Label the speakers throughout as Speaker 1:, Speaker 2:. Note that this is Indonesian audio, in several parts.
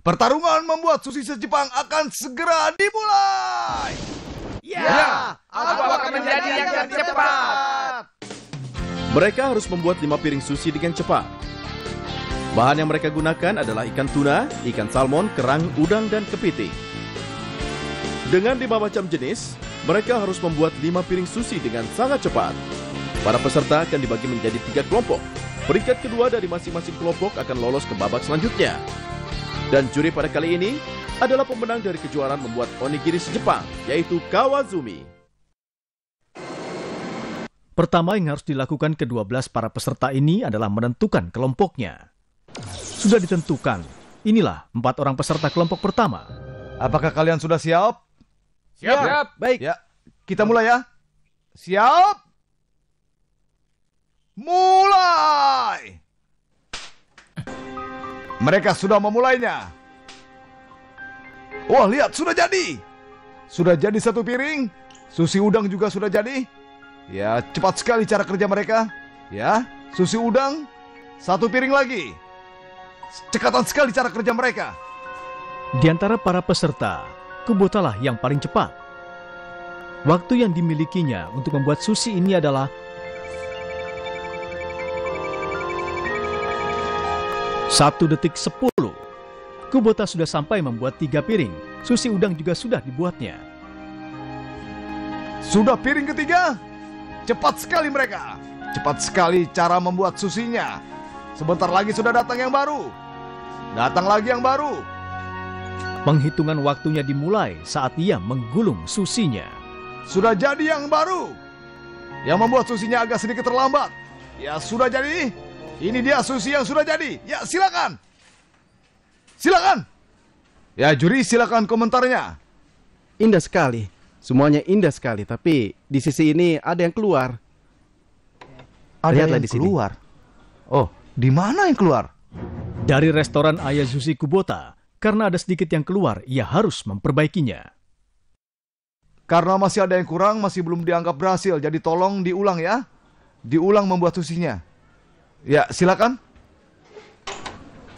Speaker 1: Pertarungan membuat sushi se-Jepang akan segera dimulai.
Speaker 2: Ya, aku akan menjadi yang tercepat.
Speaker 3: Mereka harus membuat 5 piring sushi dengan cepat. Bahan yang mereka gunakan adalah ikan tuna, ikan salmon, kerang, udang, dan kepiting. Dengan 5 macam jenis, mereka harus membuat 5 piring sushi dengan sangat cepat. Para peserta akan dibagi menjadi 3 kelompok. Peringkat kedua dari masing-masing kelompok akan lolos ke babak selanjutnya. Dan juri pada kali ini adalah pemenang dari kejuaraan membuat onigiri se-Jepang, yaitu Kawazumi.
Speaker 4: Pertama yang harus dilakukan ke-12 para peserta ini adalah menentukan kelompoknya. Sudah ditentukan, inilah 4 orang peserta kelompok pertama.
Speaker 1: Apakah kalian sudah siap?
Speaker 2: Siap.
Speaker 1: Baik. Ya, kita mulai ya. Siap? Mulai! Mereka sudah memulainya. Wah, lihat, sudah jadi. Sudah jadi 1 piring. Sushi udang juga sudah jadi. Ya, cepat sekali cara kerja mereka. Ya, sushi udang, 1 piring lagi. Cekatan sekali cara kerja mereka.
Speaker 4: Di antara para peserta, Kubota lah yang paling cepat. Waktu yang dimilikinya untuk membuat sushi ini adalah 1 detik 10. Kubota sudah sampai membuat 3 piring. Sushi udang juga sudah dibuatnya.
Speaker 1: Sudah piring ketiga. Cepat sekali mereka. Cepat sekali cara membuat susinya. Sebentar lagi sudah datang yang baru. Datang lagi yang baru.
Speaker 4: Penghitungan waktunya dimulai saat ia menggulung susinya.
Speaker 1: Sudah jadi yang baru. Yang membuat susinya agak sedikit terlambat. Ya, sudah jadi. Ini dia sushi yang sudah jadi. Ya, silakan. Silakan. Ya, juri, silakan komentarnya.
Speaker 5: Indah sekali. Semuanya indah sekali, tapi di sisi ini ada yang keluar.
Speaker 1: Ada
Speaker 5: Lihatlah
Speaker 1: yang
Speaker 5: di sini.
Speaker 1: keluar. Oh, di mana yang keluar?
Speaker 4: Dari restoran Ayazushi Kubota, karena ada sedikit yang keluar, ia harus memperbaikinya.
Speaker 1: Karena masih ada yang kurang, masih belum dianggap berhasil. Jadi tolong diulang ya. Diulang membuat sushinya. Ya, silakan.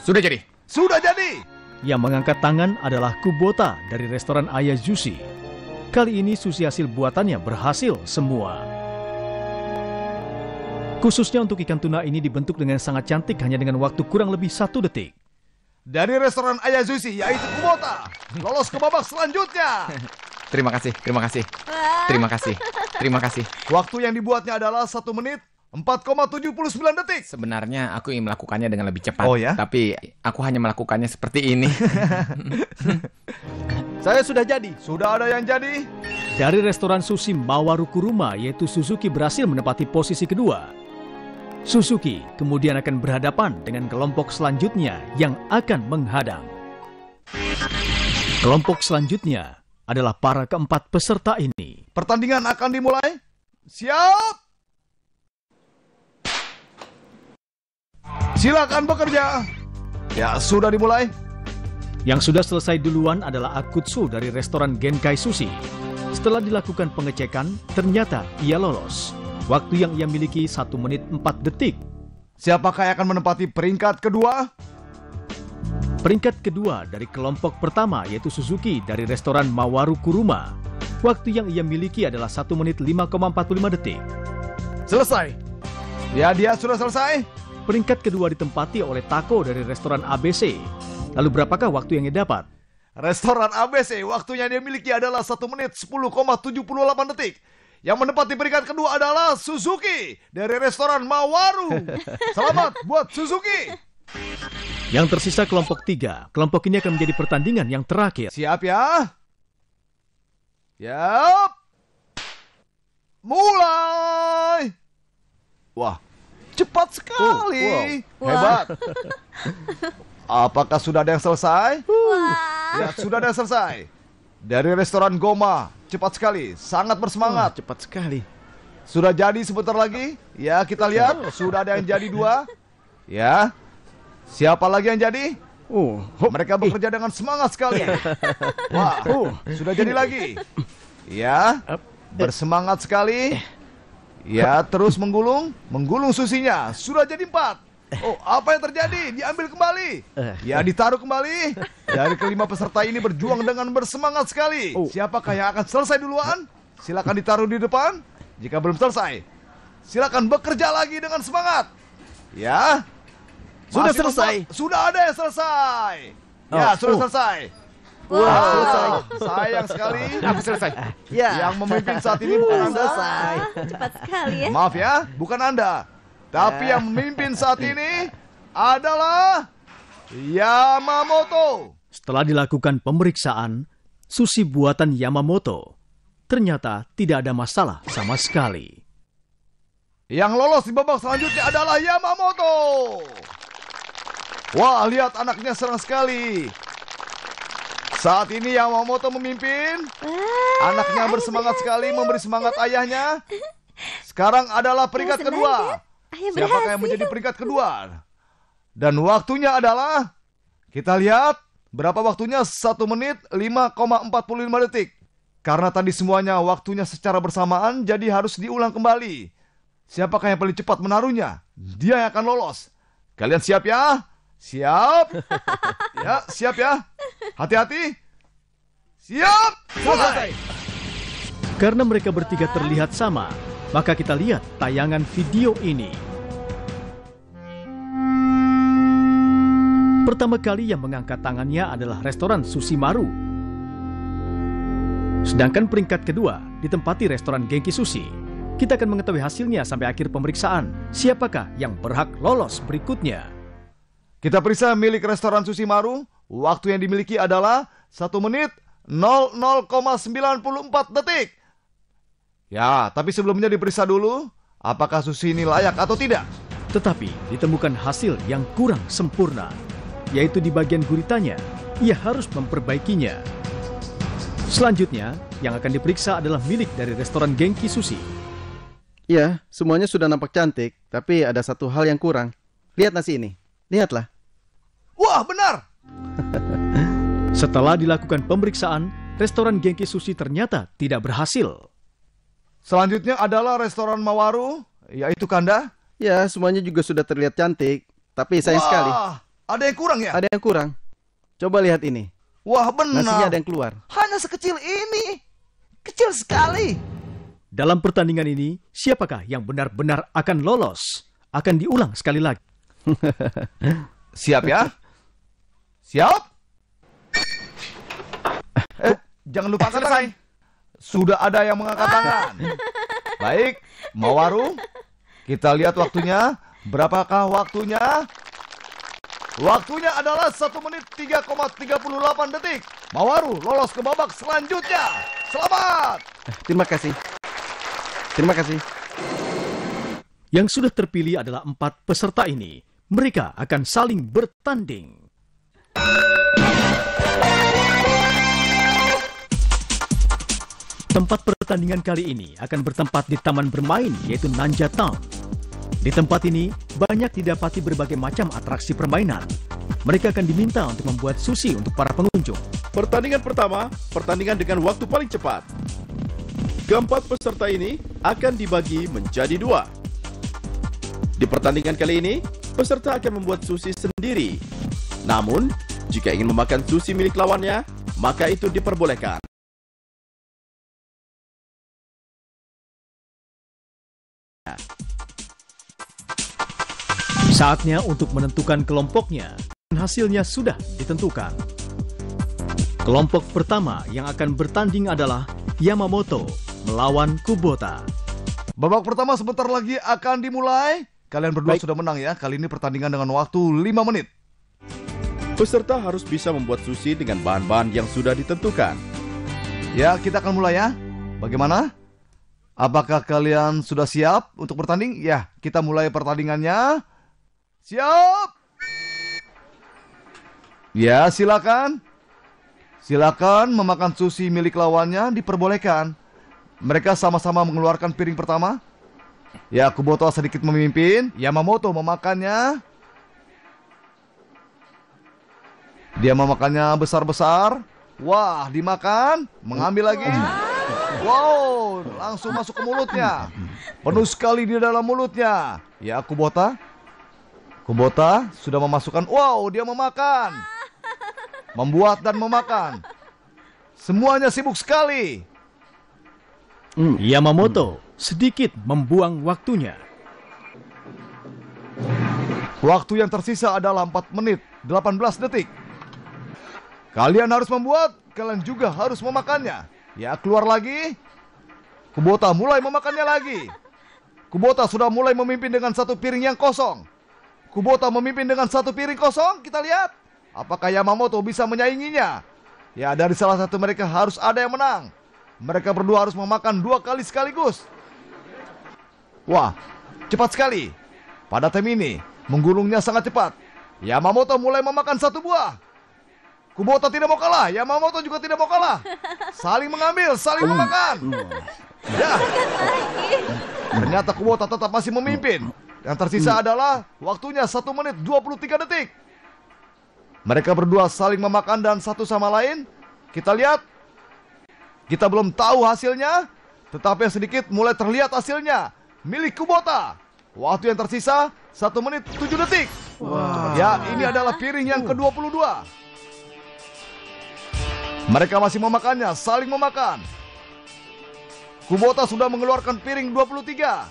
Speaker 2: Sudah jadi.
Speaker 1: Sudah jadi.
Speaker 4: Yang mengangkat tangan adalah Kubota dari restoran Ayazushi. Kali ini sushi hasil buatannya berhasil semua. Khususnya untuk ikan tuna ini dibentuk dengan sangat cantik hanya dengan waktu kurang lebih 1 detik.
Speaker 1: Dari restoran Ayazushi, yaitu Kubota, lolos ke babak selanjutnya.
Speaker 2: Terima kasih. Terima kasih.
Speaker 1: Waktu yang dibuatnya adalah 1 menit 4,79 detik.
Speaker 2: Sebenarnya aku ingin melakukannya dengan lebih cepat.
Speaker 1: Oh, ya?
Speaker 2: Tapi aku hanya melakukannya seperti ini.
Speaker 5: Saya sudah jadi.
Speaker 1: Sudah ada yang jadi.
Speaker 4: Dari restoran sushi Mawaru Kuruma, yaitu Suzuki berhasil menempati posisi kedua. Suzuki kemudian akan berhadapan dengan kelompok selanjutnya yang akan menghadang. Kelompok selanjutnya adalah para keempat peserta ini.
Speaker 1: Pertandingan akan dimulai. Siap. Silakan bekerja. Ya, sudah dimulai.
Speaker 4: Yang sudah selesai duluan adalah Akutsu dari restoran Genkai Sushi. Setelah dilakukan pengecekan, ternyata ia lolos. Waktu yang ia miliki 1 menit 4 detik.
Speaker 1: Siapakah yang akan menempati peringkat kedua?
Speaker 4: Peringkat kedua dari kelompok pertama yaitu Suzuki dari restoran Mawaru Kuruma. Waktu yang ia miliki adalah 1 menit 5,45 detik.
Speaker 1: Selesai. Ya, dia sudah selesai.
Speaker 4: Peringkat kedua ditempati oleh Tako dari restoran ABC. Lalu berapakah waktu yang ia dapat?
Speaker 1: Restoran ABC, waktunya dia miliki adalah 1 menit 10,78 detik. Yang menempati peringkat kedua adalah Suzuki dari restoran Mawaru. Selamat buat Suzuki.
Speaker 4: Yang tersisa kelompok 3. Kelompok ini akan menjadi pertandingan yang terakhir.
Speaker 1: Siap ya? Siap. Mulai. Wah, cepat sekali.
Speaker 5: Wow.
Speaker 1: Hebat. Apakah sudah ada yang selesai? Ya, sudah ada yang selesai. Dari restoran Goma, cepat sekali, sangat bersemangat.
Speaker 5: Cepat sekali.
Speaker 1: Sudah jadi sebentar lagi. Ya, kita lihat, sudah ada yang jadi 2. Ya. Siapa lagi yang jadi? Mereka bekerja dengan semangat sekali. Wah, sudah jadi lagi. Ya, bersemangat sekali. Ya, terus menggulung sushinya. Sudah jadi 4. Oh, apa yang terjadi? Diambil kembali. Ya, ditaruh kembali. Dari kelima peserta ini berjuang dengan bersemangat sekali. Siapakah yang akan selesai duluan? Silakan ditaruh di depan. Jika belum selesai, silakan bekerja lagi dengan semangat. Ya.
Speaker 5: Sudah selesai.
Speaker 1: Sudah ada yang selesai. Ya, sudah selesai.
Speaker 5: Selesai.
Speaker 1: Sayang sekali.
Speaker 2: Aku selesai.
Speaker 5: Ya.
Speaker 1: Yang memimpin saat ini bukan Anda.
Speaker 5: Selesai.
Speaker 6: Cepat sekali ya.
Speaker 1: Maaf ya, bukan Anda. Tapi yang memimpin saat ini adalah Yamamoto.
Speaker 4: Setelah dilakukan pemeriksaan, sushi buatan Yamamoto ternyata tidak ada masalah sama sekali.
Speaker 1: Yang lolos di babak selanjutnya adalah Yamamoto. Wah, lihat anaknya senang sekali. Saat ini Yamamoto memimpin. Anaknya bersemangat sekali memberi semangat ayahnya. Sekarang adalah peringkat kedua. Siapakah yang menjadi peringkat kedua? Dan waktunya adalah, kita lihat berapa waktunya, 1 menit 5,45 detik. Karena tadi semuanya waktunya secara bersamaan, jadi harus diulang kembali. Siapakah yang paling cepat menaruhnya? Dia yang akan lolos. Kalian siap ya? Siap? Ya, siap ya? Hati-hati. Siap! Selesai!
Speaker 4: Karena mereka bertiga terlihat sama, maka kita lihat tayangan video ini. Pertama kali yang mengangkat tangannya adalah restoran Sushi Maru. Sedangkan peringkat kedua ditempati restoran Genki Sushi. Kita akan mengetahui hasilnya sampai akhir pemeriksaan. Siapakah yang berhak lolos berikutnya?
Speaker 1: Kita periksa milik restoran Sushi Maru. Waktu yang dimiliki adalah 1 menit 00,94 detik. Ya, tapi sebelumnya diperiksa dulu apakah sushi ini layak atau tidak.
Speaker 4: Tetapi ditemukan hasil yang kurang sempurna, yaitu di bagian guritanya. Ia harus memperbaikinya. Selanjutnya, yang akan diperiksa adalah milik dari restoran Genki Sushi.
Speaker 5: Ya, semuanya sudah nampak cantik, tapi ada satu hal yang kurang. Lihat nasi ini. Lihatlah.
Speaker 1: Wah, benar!
Speaker 4: Setelah dilakukan pemeriksaan, restoran Genki Sushi ternyata tidak berhasil.
Speaker 1: Selanjutnya adalah restoran Mawaru, yaitu Kanda.
Speaker 5: Ya, semuanya juga sudah terlihat cantik, tapi sayang sekali.
Speaker 1: Ada yang kurang ya?
Speaker 5: Ada yang kurang. Coba lihat ini.
Speaker 1: Wah, benar.
Speaker 5: Nasinya ada yang keluar.
Speaker 1: Hanya sekecil ini. Kecil sekali.
Speaker 4: Dalam pertandingan ini, siapakah yang benar-benar akan lolos? Akan diulang sekali lagi.
Speaker 1: Siap ya? Siap? Jangan lupa selesai. Sudah ada yang mengangkat tangan. Baik, Mawaru. Kita lihat waktunya. Berapakah waktunya? Waktunya adalah 1 menit 3,38 detik. Mawaru lolos ke babak selanjutnya. Selamat.
Speaker 5: Terima kasih. Terima kasih.
Speaker 4: Yang sudah terpilih adalah 4 peserta ini. Mereka akan saling bertanding. Tempat pertandingan kali ini akan bertempat di taman bermain, yaitu Nanja Town. Di tempat ini, banyak didapati berbagai macam atraksi permainan. Mereka akan diminta untuk membuat sushi untuk para pengunjung.
Speaker 3: Pertandingan pertama, pertandingan dengan waktu paling cepat. Keempat peserta ini akan dibagi menjadi 2. Di pertandingan kali ini, peserta akan membuat sushi sendiri. Namun, jika ingin memakan sushi milik lawannya, maka itu diperbolehkan.
Speaker 4: Saatnya untuk menentukan kelompoknya, dan hasilnya sudah ditentukan. Kelompok pertama yang akan bertanding adalah Yamamoto melawan Kubota.
Speaker 1: Babak pertama sebentar lagi akan dimulai. Kalian berdua sudah menang ya. Kali ini pertandingan dengan waktu 5 menit.
Speaker 3: Peserta harus bisa membuat sushi dengan bahan-bahan yang sudah ditentukan.
Speaker 1: Ya, kita akan mulai ya. Bagaimana? Apakah kalian sudah siap untuk bertanding? Ya, kita mulai pertandingannya. Siap? Ya, silakan. Silakan memakan sushi milik lawannya, diperbolehkan. Mereka sama-sama mengeluarkan piring pertama. Ya, Kubota sedikit memimpin. Yamamoto memakannya. Dia memakannya besar-besar. Wah, dimakan. Mengambil lagi. Wow, langsung masuk ke mulutnya. Penuh sekali di dalam mulutnya. Ya, Kubota. Kubota sudah memasukkan. Wow, dia memakan. Membuat dan memakan. Semuanya sibuk sekali.
Speaker 4: Yamamoto sedikit membuang waktunya.
Speaker 1: Waktu yang tersisa adalah 4 menit 18 detik. Kalian harus membuat, kalian juga harus memakannya. Ya, keluar lagi. Kubota mulai memakannya lagi. Kubota sudah mulai memimpin dengan 1 piring yang kosong. Kubota memimpin dengan 1 piring kosong. Kita lihat apakah Yamamoto bisa menyainginya. Ya, dari salah satu mereka harus ada yang menang. Mereka berdua harus memakan 2 kali sekaligus. Wah, cepat sekali. Pada tim ini, menggulungnya sangat cepat. Yamamoto mulai memakan 1 buah. Kubota tidak mau kalah. Yamamoto juga tidak mau kalah. Saling mengambil, saling memakan. Ya. Ternyata Kubota tetap masih memimpin. Yang tersisa adalah waktunya 1 menit 23 detik. Mereka berdua saling memakan dan satu sama lain. Kita lihat. Kita belum tahu hasilnya, tetapi sedikit mulai terlihat hasilnya. Milik Kubota. Waktu yang tersisa 1 menit 7 detik. Ya, ini adalah piring yang ke-22. Mereka masih memakannya, saling memakan. Kubota sudah mengeluarkan piring 23.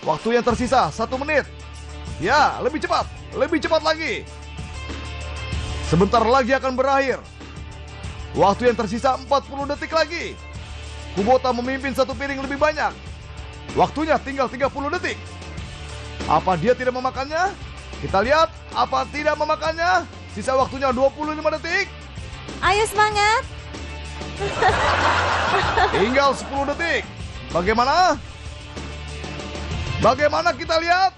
Speaker 1: Waktu yang tersisa 1 menit. Ya, lebih cepat lagi. Sebentar lagi akan berakhir. Waktu yang tersisa 40 detik lagi. Kubota memimpin 1 piring lebih banyak. Waktunya tinggal 30 detik. Apa dia tidak memakannya? Kita lihat, apa tidak memakannya? Sisa waktunya 25 detik.
Speaker 6: Ayo semangat.
Speaker 1: Tinggal 10 detik. Bagaimana? Bagaimana kita lihat?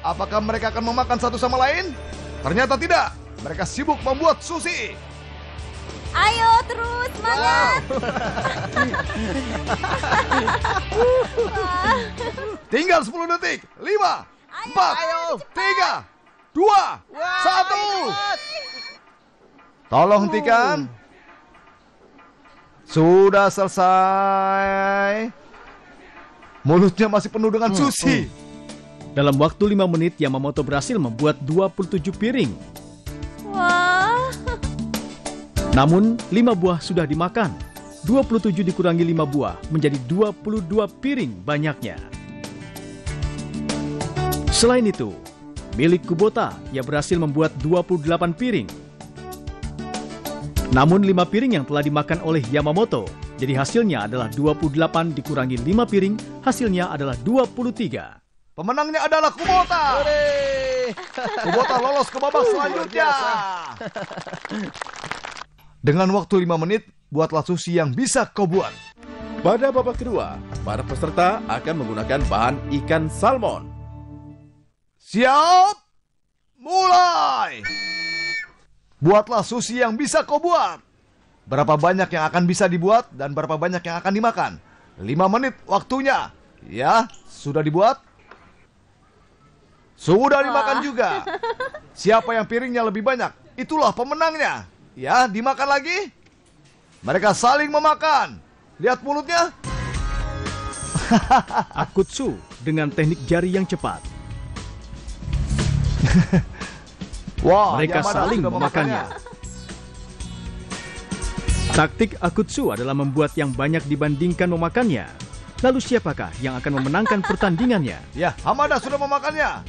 Speaker 1: Apakah mereka akan memakan satu sama lain? Ternyata tidak. Mereka sibuk membuat sushi.
Speaker 6: Ayo terus semangat.
Speaker 1: Tinggal 10 detik. 5, 4, 3, 2, 1. Tolong hentikan. Sudah selesai. Mulutnya masih penuh dengan sushi.
Speaker 4: Dalam waktu 5 menit, Yamamoto berhasil membuat 27 piring.
Speaker 6: Wah.
Speaker 4: Namun, 5 buah sudah dimakan. 27 dikurangi 5 buah menjadi 22 piring banyaknya. Selain itu, milik Kubota, ia berhasil membuat 28 piring. Namun 5 piring yang telah dimakan oleh Yamamoto, jadi hasilnya adalah 28 dikurangi 5 piring, hasilnya adalah 23.
Speaker 1: Pemenangnya adalah Kubota. Kubota lolos ke babak selanjutnya. Dengan waktu 5 menit, buatlah sushi yang bisa kau buat.
Speaker 3: Pada babak kedua, para peserta akan menggunakan bahan ikan salmon.
Speaker 1: Siap, mulai. Buatlah sushi yang bisa kau buat. Berapa banyak yang akan bisa dibuat dan berapa banyak yang akan dimakan? 5 menit waktunya. Ya, sudah dibuat? Sudah dimakan juga. Siapa yang piringnya lebih banyak? Itulah pemenangnya. Ya, dimakan lagi. Mereka saling memakan. Lihat mulutnya.
Speaker 4: Akutsu dengan teknik jari yang cepat.
Speaker 1: Wah,
Speaker 4: Mereka
Speaker 1: Yamada
Speaker 4: saling
Speaker 1: sudah
Speaker 4: memakannya. Taktik Akutsu adalah membuat yang banyak dibandingkan memakannya. Lalu siapakah yang akan memenangkan pertandingannya?
Speaker 1: Ya, Hamada sudah memakannya.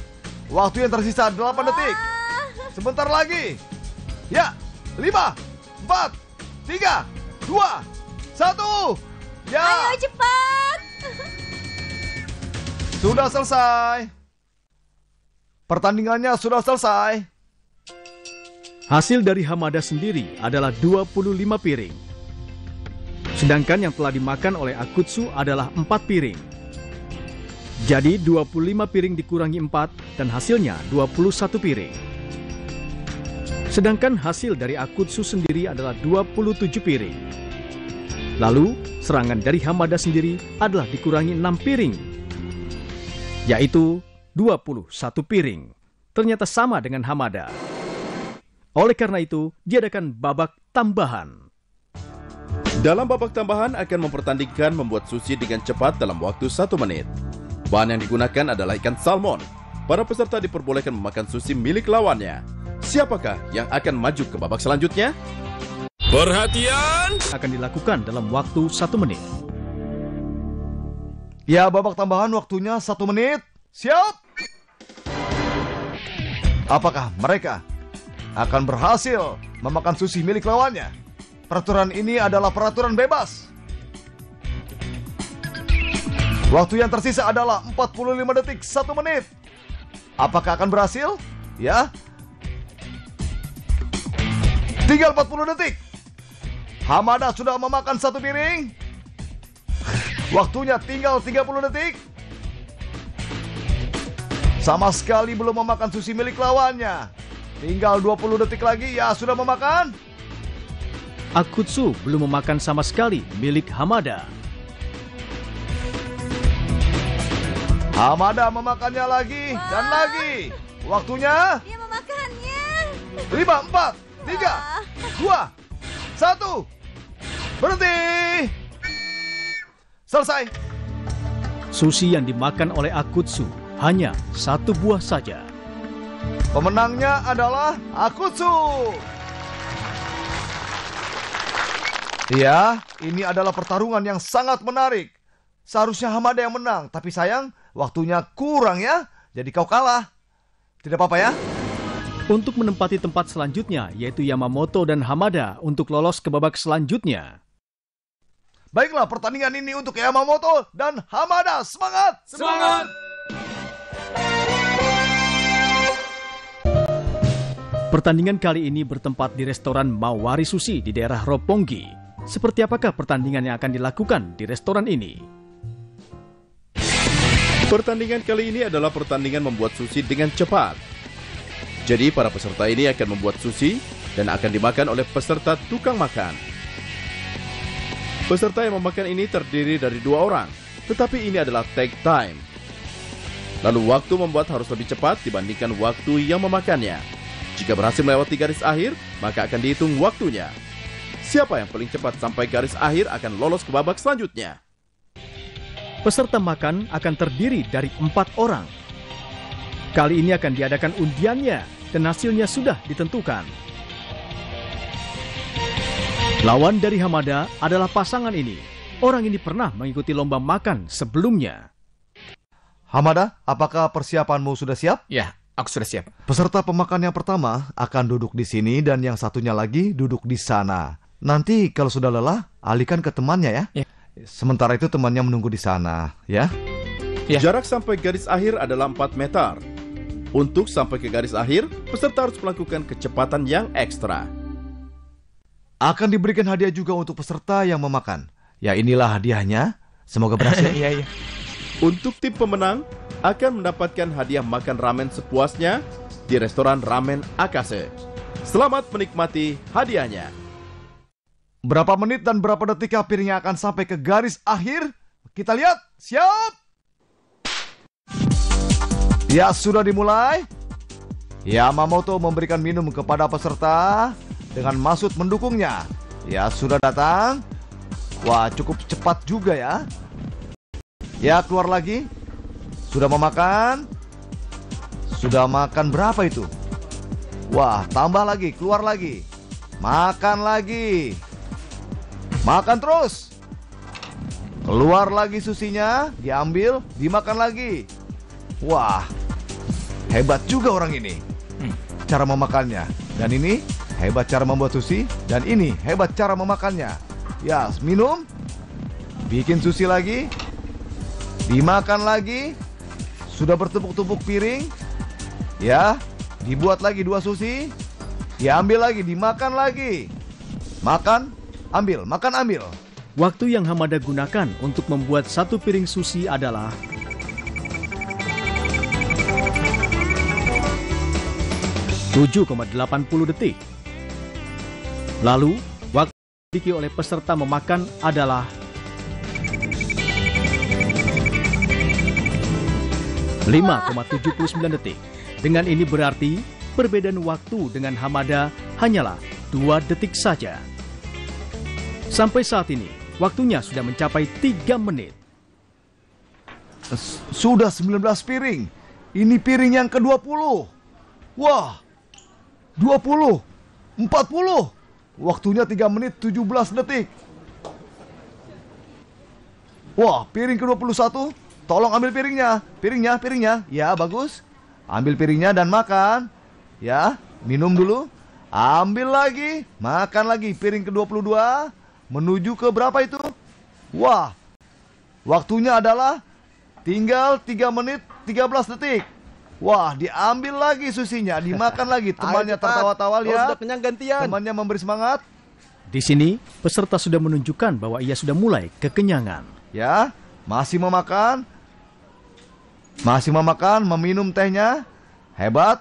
Speaker 1: Waktu yang tersisa 8 detik. Sebentar lagi. Ya, 5, 4, 3, 2, 1. Ya,
Speaker 6: Ayo cepat.
Speaker 1: sudah selesai. Pertandingannya sudah selesai.
Speaker 4: Hasil dari Hamada sendiri adalah 25 piring. Sedangkan yang telah dimakan oleh Akutsu adalah 4 piring. Jadi 25 piring dikurangi 4 dan hasilnya 21 piring. Sedangkan hasil dari Akutsu sendiri adalah 27 piring. Lalu serangan dari Hamada sendiri adalah dikurangi 6 piring, yaitu 21 piring. Ternyata sama dengan Hamada. Oleh karena itu, diadakan babak tambahan.
Speaker 3: Dalam babak tambahan akan mempertandingkan membuat sushi dengan cepat dalam waktu 1 menit. Bahan yang digunakan adalah ikan salmon. para peserta diperbolehkan memakan sushi milik lawannya. Siapakah yang akan maju ke babak selanjutnya?
Speaker 7: Perhatian!
Speaker 4: Akan dilakukan dalam waktu 1 menit.
Speaker 1: Ya, babak tambahan waktunya 1 menit. Siap? Apakah mereka akan berhasil memakan sushi milik lawannya? Peraturan ini adalah peraturan bebas. Waktu yang tersisa adalah 45 detik 1 menit. Apakah akan berhasil? Ya. Tinggal 40 detik. Hamada sudah memakan 1 piring. Waktunya tinggal 30 detik. Sama sekali belum memakan sushi milik lawannya. Tinggal 20 detik lagi. Ya, sudah memakan.
Speaker 4: Akutsu belum memakan sama sekali milik Hamada.
Speaker 1: Hamada memakannya lagi dan lagi. Waktunya
Speaker 6: Dia memakannya.
Speaker 1: 5, 4, 3, 2, 1. Berhenti. Selesai.
Speaker 4: Sushi yang dimakan oleh Akutsu hanya 1 buah saja.
Speaker 1: Pemenangnya adalah Akutsu. Ya, ini adalah pertarungan yang sangat menarik. Seharusnya Hamada yang menang, tapi sayang waktunya kurang ya. Jadi kau kalah. Tidak apa-apa ya.
Speaker 4: Untuk menempati tempat selanjutnya, yaitu Yamamoto dan Hamada untuk lolos ke babak selanjutnya.
Speaker 1: Baiklah, pertandingan ini untuk Yamamoto dan Hamada. Semangat!
Speaker 7: Semangat!
Speaker 4: Pertandingan kali ini bertempat di restoran Mawari Sushi di daerah Roppongi. Seperti apakah pertandingan yang akan dilakukan di restoran ini?
Speaker 3: Pertandingan kali ini adalah pertandingan membuat sushi dengan cepat. Jadi para peserta ini akan membuat sushi dan akan dimakan oleh peserta tukang makan. Peserta yang memakan ini terdiri dari 2 orang, tetapi ini adalah take time. Lalu waktu membuat harus lebih cepat dibandingkan waktu yang memakannya. Jika berhasil melewati garis akhir, maka akan dihitung waktunya. Siapa yang paling cepat sampai garis akhir akan lolos ke babak selanjutnya.
Speaker 4: Peserta makan akan terdiri dari 4 orang. Kali ini akan diadakan undiannya dan hasilnya sudah ditentukan. Lawan dari Hamada adalah pasangan ini. Orang ini pernah mengikuti lomba makan sebelumnya.
Speaker 1: Hamada, apakah persiapanmu sudah siap?
Speaker 2: Ya, aku sudah siap.
Speaker 1: Peserta pemakan yang pertama akan duduk di sini dan yang satunya lagi duduk di sana. Nanti kalau sudah lelah, alihkan ke temannya ya.
Speaker 2: Ya.
Speaker 1: Sementara itu temannya menunggu di sana, ya.
Speaker 2: Ya.
Speaker 3: Jarak sampai garis akhir adalah 4 meter. Untuk sampai ke garis akhir, peserta harus melakukan kecepatan yang ekstra.
Speaker 1: Akan diberikan hadiah juga untuk peserta yang memakan. Ya, inilah hadiahnya. Semoga berhasil.
Speaker 2: Iya.
Speaker 3: Untuk tim pemenang, akan mendapatkan hadiah makan ramen sepuasnya di restoran Ramen Akase. Selamat menikmati hadiahnya.
Speaker 1: Berapa menit dan berapa detik piringnya akan sampai ke garis akhir? Kita lihat. Siap? Ya, sudah dimulai. Yamamoto memberikan minum kepada peserta dengan maksud mendukungnya. Ya, sudah datang. Wah, cukup cepat juga ya. Ya, keluar lagi. Sudah memakan. Sudah makan berapa itu? Wah, tambah lagi, keluar lagi. Makan lagi. Makan terus. Keluar lagi susinya, diambil, dimakan lagi. Wah, hebat juga orang ini. Cara memakannya. Dan ini hebat cara membuat sushi. Dan ini hebat cara memakannya. Ya, minum. Bikin sushi lagi. Dimakan lagi. Sudah bertumpuk-tumpuk piring. Ya, dibuat lagi 2 sushi. Diambil lagi, dimakan lagi. Makan, ambil, makan, ambil.
Speaker 4: Waktu yang Hamada gunakan untuk membuat 1 piring sushi adalah 7,80 detik. Lalu, waktu yang dimiliki oleh peserta memakan adalah 5,79 detik. Dengan ini berarti perbedaan waktu dengan Hamada hanyalah 2 detik saja. Sampai saat ini, waktunya sudah mencapai 3 menit.
Speaker 1: Sudah 19 piring. Ini piring yang ke-20. Wah, 20, 40. Waktunya 3 menit 17 detik. Wah, piring ke-21. Tolong ambil piringnya. Piringnya. Ya, bagus. Ambil piringnya dan makan. Ya, minum dulu. Ambil lagi, makan lagi. Piring ke-22. Menuju ke berapa itu? Wah, waktunya adalah tinggal 3 menit 13 detik. Wah, diambil lagi susinya, dimakan lagi. Temannya tertawa-tawa, lihat.
Speaker 5: Sudah kenyang gantian.
Speaker 1: Temannya memberi semangat.
Speaker 4: Di sini, peserta sudah menunjukkan bahwa ia sudah mulai kekenyangan.
Speaker 1: Ya, masih memakan. Meminum tehnya. Hebat.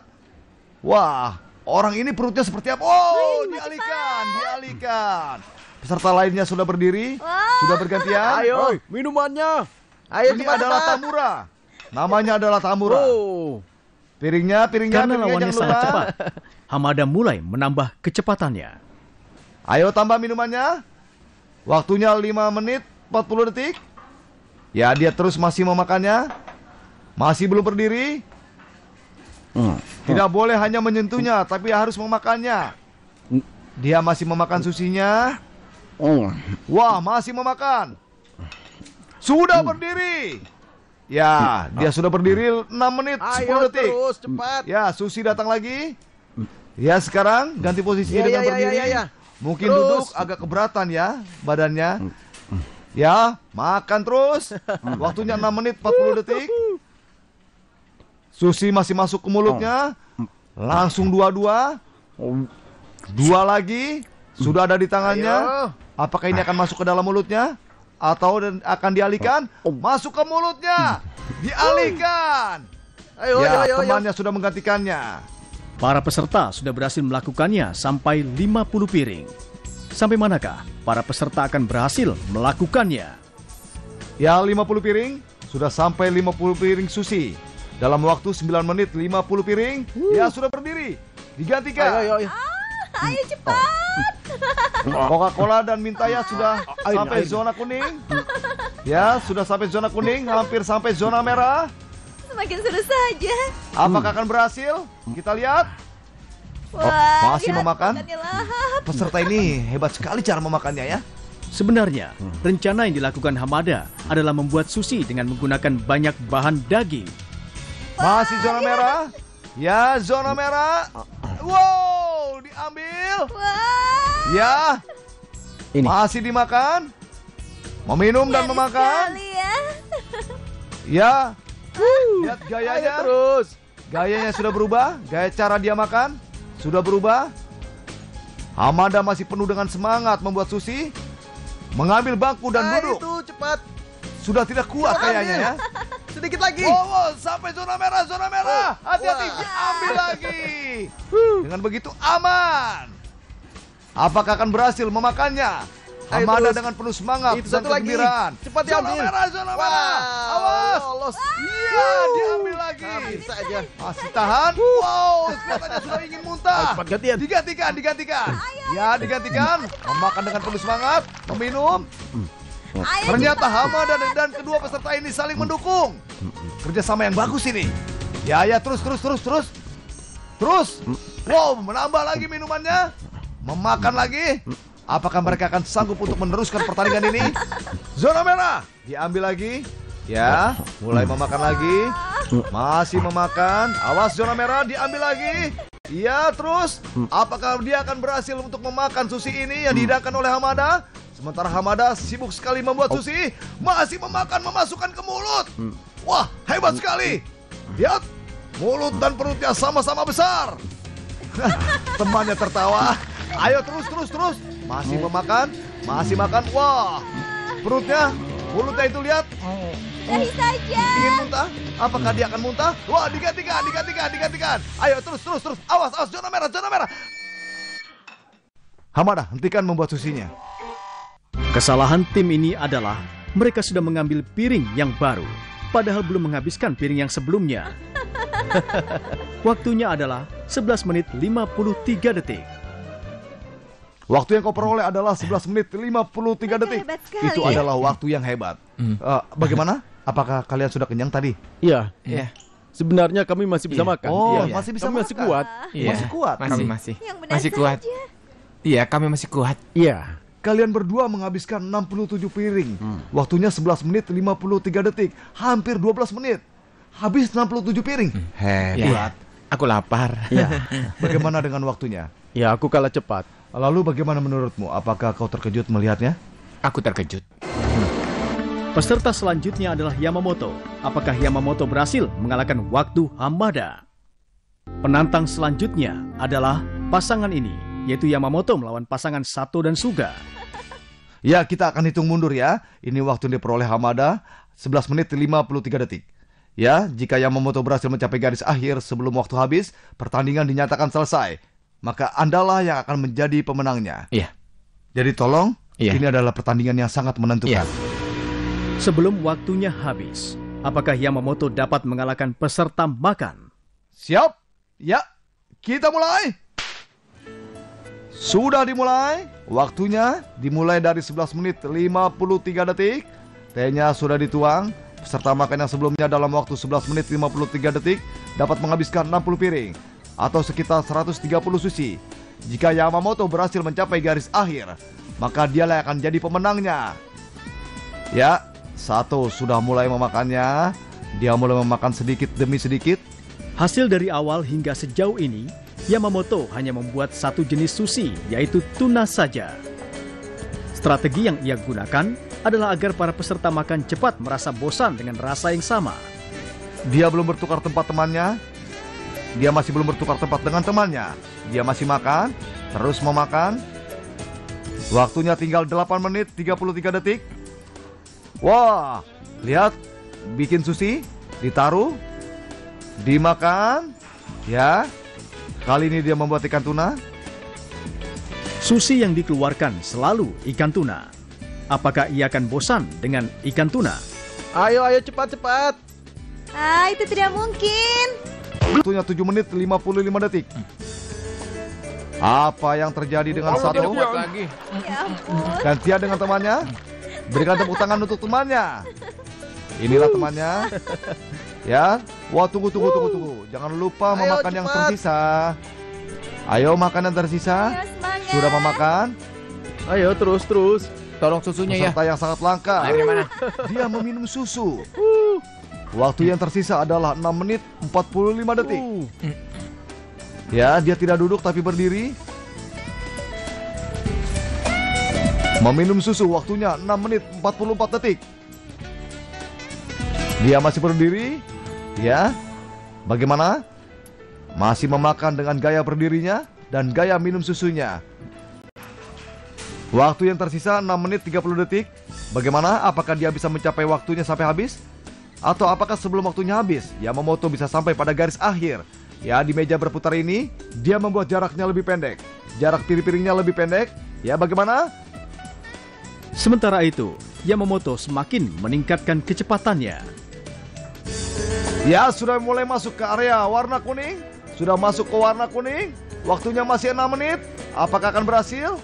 Speaker 1: Wah, orang ini perutnya seperti apa? Oh, dialihkan. Peserta lainnya sudah berdiri, sudah bergantian.
Speaker 5: Ayo, minumannya. Ayo,
Speaker 1: Ini adalah Tamura. Namanya adalah Tamura. Piringnya
Speaker 4: Karena lawannya
Speaker 1: jangan
Speaker 4: sangat
Speaker 1: lupa.
Speaker 4: cepat, Hamada mulai menambah kecepatannya.
Speaker 1: Ayo tambah minumannya. Waktunya 5 menit 40 detik. Ya, dia terus masih memakannya. Masih belum berdiri. Tidak boleh hanya menyentuhnya, tapi harus memakannya. Dia masih memakan susinya. Wah, masih memakan. Sudah berdiri. Ya, dia sudah berdiri 6 menit 10 detik.
Speaker 5: Terus cepat.
Speaker 1: Ya, Susi datang lagi. Ya, sekarang ganti posisinya dengan berdiri. Mungkin duduk agak keberatan ya badannya. Ya, makan terus. Waktunya 6 menit 40 detik. Susi masih masuk ke mulutnya. Langsung dua lagi. Sudah ada di tangannya. Apakah ini akan masuk ke dalam mulutnya? Atau akan dialihkan? Masuk ke mulutnya. Dialihkan.
Speaker 5: Ayo.
Speaker 1: Temannya sudah menggantikannya.
Speaker 4: Para peserta sudah berhasil melakukannya sampai 50 piring. Sampai manakah para peserta akan berhasil melakukannya?
Speaker 1: Ya, 50 piring. Sudah sampai 50 piring sushi. Dalam waktu 9 menit 50 piring. Ya, sudah berdiri. Digantikan.
Speaker 6: Ayo cepat.
Speaker 1: Coca-Cola dan Mintaya sudah sampai zona kuning. Ya, sudah sampai zona kuning, hampir sampai zona merah.
Speaker 6: Semakin seru saja.
Speaker 1: Apakah akan berhasil? Kita lihat.
Speaker 6: Wah,
Speaker 1: masih
Speaker 6: lihat
Speaker 1: memakan?
Speaker 6: makannya lahap.
Speaker 1: Peserta ini hebat sekali cara memakannya ya.
Speaker 4: Sebenarnya, rencana yang dilakukan Hamada adalah membuat sushi dengan menggunakan banyak bahan daging.
Speaker 1: Masih zona merah. Ya, zona merah. Wow, diambil.
Speaker 6: Wah,
Speaker 1: Ya,
Speaker 5: Ini.
Speaker 1: masih dimakan. Meminum dan
Speaker 6: manis
Speaker 1: memakan.
Speaker 6: sekali ya.
Speaker 1: Ya, lihat gayanya.
Speaker 5: Terus.
Speaker 1: Gayanya sudah berubah. Gaya cara dia makan sudah berubah. Hamada masih penuh dengan semangat membuat sushi. Mengambil bangku dan duduk.
Speaker 5: Itu cepat.
Speaker 1: Sudah tidak kuat kayaknya ya.
Speaker 5: Sedikit lagi.
Speaker 1: Wow, sampai zona merah. Hati-hati, diambil lagi. Dengan begitu aman. Apakah akan berhasil memakannya?
Speaker 5: Ayo
Speaker 1: Hamada
Speaker 5: terus.
Speaker 1: dengan penuh semangat
Speaker 5: Itu
Speaker 1: dan
Speaker 5: satu lagi.
Speaker 1: kegembiraan.
Speaker 5: Cepat
Speaker 1: Zona
Speaker 5: diambil.
Speaker 1: merah.
Speaker 5: Wow,
Speaker 1: Awas.
Speaker 5: lolos.
Speaker 1: Iya, diambil lagi.
Speaker 5: Bisa aja.
Speaker 1: Masih tahan. Wow, kelihatannya sudah ingin muntah.
Speaker 5: Cepat gantian.
Speaker 1: Digantikan. Ya, digantikan. Memakan dengan penuh semangat, meminum.
Speaker 6: Ayo
Speaker 1: Ternyata
Speaker 6: cepat.
Speaker 1: Hamada dan kedua peserta ini saling mendukung. Kerjasama yang bagus ini. Ya, terus. Wow, menambah lagi minumannya. Memakan lagi. Apakah mereka akan sanggup untuk meneruskan pertandingan ini? Zona merah. Diambil lagi. Ya, mulai memakan lagi. Masih memakan. Awas, zona merah diambil lagi. Ya, terus. Apakah dia akan berhasil untuk memakan sushi ini yang dihidangkan oleh Hamada? Sementara Hamada sibuk sekali membuat sushi. Masih memakan, memasukkan ke mulut. Wah, hebat sekali. Lihat, mulut dan perutnya sama-sama besar. Temannya tertawa. Ayo terus. Masih memakan. Wah, perutnya, mulutnya itu lihat.
Speaker 6: Dari saja.
Speaker 1: Ingin muntah? Apakah dia akan muntah? Wah, digantikan. Ayo terus. Awas, zona merah. Hamada, hentikan membuat susinya.
Speaker 4: Kesalahan tim ini adalah mereka sudah mengambil piring yang baru, padahal belum menghabiskan piring yang sebelumnya. Waktunya adalah 11 menit 53 detik.
Speaker 1: Waktu yang kau peroleh adalah 11 menit 53 detik.
Speaker 6: Hebat sekali.
Speaker 1: Itu adalah waktu yang hebat. Bagaimana? Apakah kalian sudah kenyang tadi?
Speaker 5: Iya.
Speaker 2: Iya.
Speaker 5: Sebenarnya kami masih bisa
Speaker 2: Iya.
Speaker 5: makan.
Speaker 1: Oh,
Speaker 5: Iya.
Speaker 1: masih bisa
Speaker 5: Kami masih
Speaker 1: makan.
Speaker 5: kuat.
Speaker 2: Iya.
Speaker 1: Masih kuat?
Speaker 2: Kami masih.
Speaker 6: Yang benar
Speaker 2: Masih kuat.
Speaker 6: saja.
Speaker 2: Iya, kami masih kuat.
Speaker 5: Iya.
Speaker 1: Kalian berdua menghabiskan 67 piring. Waktunya 11 menit 53 detik. Hampir 12 menit. Habis 67 piring. Hebat.
Speaker 2: Ya, aku lapar.
Speaker 5: Iya.
Speaker 1: Bagaimana dengan waktunya?
Speaker 5: Ya, aku kalah cepat.
Speaker 1: Lalu bagaimana menurutmu? Apakah kau terkejut melihatnya?
Speaker 2: Aku terkejut.
Speaker 4: Peserta selanjutnya adalah Yamamoto. Apakah Yamamoto berhasil mengalahkan waktu Hamada? Penantang selanjutnya adalah pasangan ini, yaitu Yamamoto melawan pasangan Sato dan Suga.
Speaker 1: Ya, kita akan hitung mundur ya. Ini waktu yang diperoleh Hamada, 11 menit 53 detik. Ya, jika Yamamoto berhasil mencapai garis akhir sebelum waktu habis, pertandingan dinyatakan selesai. Maka Andalah yang akan menjadi pemenangnya.
Speaker 2: Iya.
Speaker 1: Jadi tolong,
Speaker 2: Iya.
Speaker 1: ini adalah pertandingan yang sangat menentukan.
Speaker 2: Iya.
Speaker 4: Sebelum waktunya habis, apakah Yamamoto dapat mengalahkan peserta makan?
Speaker 1: Siap? Ya, kita mulai. Sudah dimulai. Waktunya dimulai dari 11 menit 53 detik. Tehnya sudah dituang. Peserta makan yang sebelumnya dalam waktu 11 menit 53 detik dapat menghabiskan 60 piring atau sekitar 130 sushi. Jika Yamamoto berhasil mencapai garis akhir, maka dialah yang akan jadi pemenangnya. Ya, Sato sudah mulai memakannya. Dia mulai memakan sedikit demi sedikit.
Speaker 4: Hasil dari awal hingga sejauh ini, Yamamoto hanya membuat satu jenis sushi, yaitu tuna saja. Strategi yang ia gunakan adalah agar para peserta makan cepat merasa bosan dengan rasa yang sama.
Speaker 1: Dia belum bertukar tempat temannya. Dia masih belum bertukar tempat dengan temannya. Dia masih makan, terus memakan. Waktunya tinggal 8 menit 33 detik. Wah, lihat, bikin sushi, ditaruh, dimakan. Ya, kali ini dia membuat ikan tuna.
Speaker 4: Sushi yang dikeluarkan selalu ikan tuna. Apakah ia akan bosan dengan ikan tuna?
Speaker 5: Ayo, cepat.
Speaker 6: Itu tidak mungkin.
Speaker 1: Waktunya 7 menit 55 detik. Apa yang terjadi dengan Sato?
Speaker 2: Kuat lagi.
Speaker 6: Ya ampun.
Speaker 1: Gantian dengan temannya. Berikan tepuk tangan untuk temannya. Inilah temannya. Ya. Wah, tunggu. Jangan lupa
Speaker 5: Ayo,
Speaker 1: memakan yang
Speaker 5: cepat.
Speaker 1: tersisa. Ayo makan yang tersisa.
Speaker 6: Ayo semangat.
Speaker 1: Sudah memakan?
Speaker 5: Ayo, terus.
Speaker 2: Tolong susunya ya.
Speaker 1: Peserta yang sangat langka.
Speaker 2: Airnya mana?
Speaker 1: Dia meminum susu. Waktu yang tersisa adalah 6 menit 45 detik. Ya, dia tidak duduk tapi berdiri. Meminum susu waktunya 6 menit 44 detik. Dia masih berdiri. Ya. Bagaimana? Masih memakan dengan gaya berdirinya dan gaya minum susunya. Waktu yang tersisa 6 menit 30 detik. Bagaimana? Apakah dia bisa mencapai waktunya sampai habis? Atau apakah sebelum waktunya habis, Yamamoto bisa sampai pada garis akhir? Ya, di meja berputar ini, dia membuat jaraknya lebih pendek. Jarak piring-piringnya lebih pendek. Ya, bagaimana?
Speaker 4: Sementara itu, Yamamoto semakin meningkatkan kecepatannya.
Speaker 1: Ya, sudah mulai masuk ke area warna kuning. Sudah masuk ke warna kuning. Waktunya masih 6 menit. Apakah akan berhasil?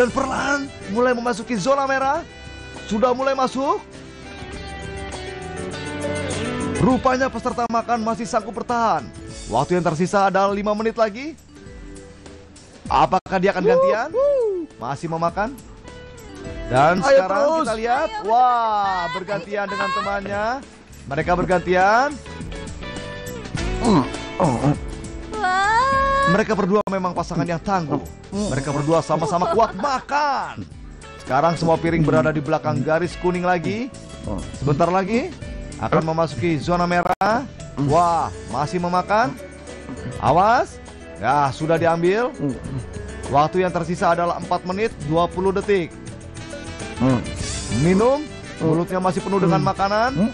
Speaker 1: Dan perlahan mulai memasuki zona merah. Sudah mulai masuk. Rupanya peserta makan masih sanggup bertahan. Waktu yang tersisa adalah 5 menit lagi. Apakah dia akan gantian? Masih memakan. Dan
Speaker 5: Ayo
Speaker 1: sekarang
Speaker 5: terus.
Speaker 1: kita lihat. Wah, bergantian dengan temannya. Mereka bergantian.
Speaker 6: Wah.
Speaker 1: Mereka berdua memang pasangan yang tangguh. Mereka berdua sama-sama kuat makan. Sekarang semua piring berada di belakang garis kuning lagi. Sebentar lagi akan memasuki zona merah. Wah, masih memakan. Awas. Ya, sudah diambil. Waktu yang tersisa adalah 4 menit 20 detik. Minum. Mulutnya masih penuh dengan makanan.